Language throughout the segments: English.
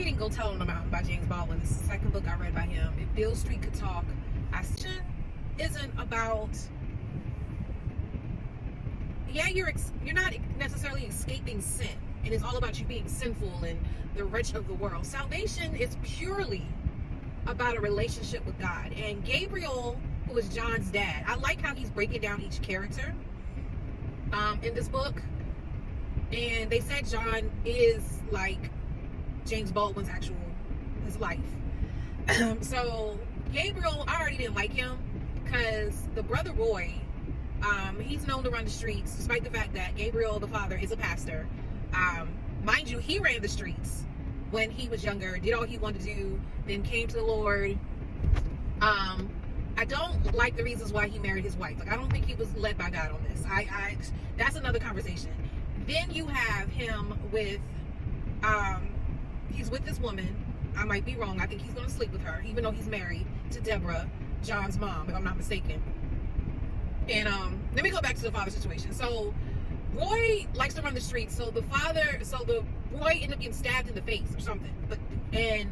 reading Go Tell on the Mountain by James Baldwin. This is the second book I read by him. If Beale Street Could Talk, isn't about, you're not necessarily escaping sin. It is all about you being sinful and the rich of the world. Salvation is purely about a relationship with God. And Gabriel, who is John's dad, I like how he's breaking down each character in this book. And they said John is like James Baldwin's his life. So Gabriel, I already didn't like him because the brother Roy, he's known to run the streets, despite the fact that Gabriel, the father, is a pastor. Mind you, he ran the streets when he was younger, did all he wanted to do, then came to the Lord. I don't like the reasons why he married his wife. Like, I don't think he was led by God on this. That's another conversation. Then you have him with, he's with this woman. I might be wrong. I think he's going to sleep with her, even though he's married to Deborah, John's mom, if I'm not mistaken. And let me go back to the father situation. So Roy likes to run the streets. So the Roy ended up getting stabbed in the face or something. And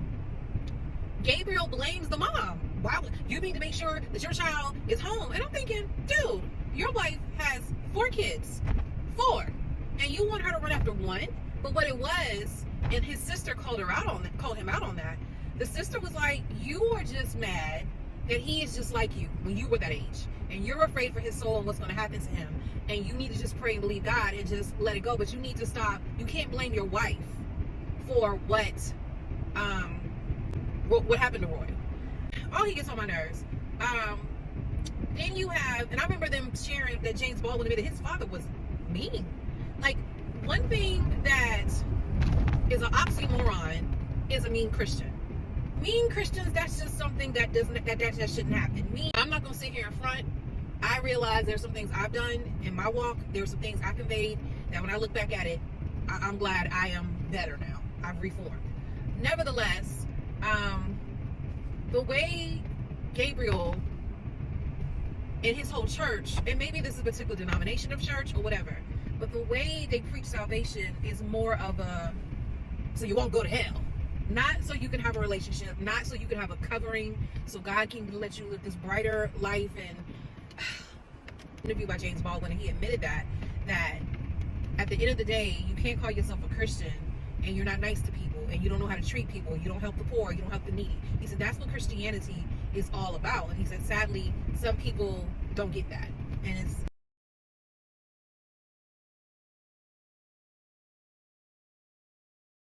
Gabriel blames the mom. Why would you need to make sure that your child is home? And I'm thinking, dude, your wife has 4 kids, 4, and you want her to run after one. But what it was, and his sister called him out on that. The sister was like, you are just mad that he is just like you when you were that age, and you're afraid for his soul and what's going to happen to him, and you need to just pray and believe God and just let it go. But you need to stop. You can't blame your wife for what happened to Roy. Oh, he gets on my nerves. Then you have, and I remember them sharing that James Baldwin admitted his father was mean. Like, one thing that is an oxymoron is a mean Christian. Mean Christians, that's just something that just shouldn't happen. I'm not gonna sit here in front. I realize there's some things I've done in my walk. There's some things I conveyed that when I look back at it, I'm glad I am better now. I've reformed. Nevertheless, the way Gabriel and his whole church, and maybe this is a particular denomination of church or whatever, but the way they preach salvation is more of a, so you won't go to hell. Not so you can have a relationship, not so you can have a covering, so God can let you live this brighter life. And interview by James Baldwin, and he admitted that at the end of the day, you can't call yourself a Christian and you're not nice to people, and you don't know how to treat people, you don't help the poor, you don't help the needy. He said that's what Christianity is all about. And he said sadly some people don't get that, and it's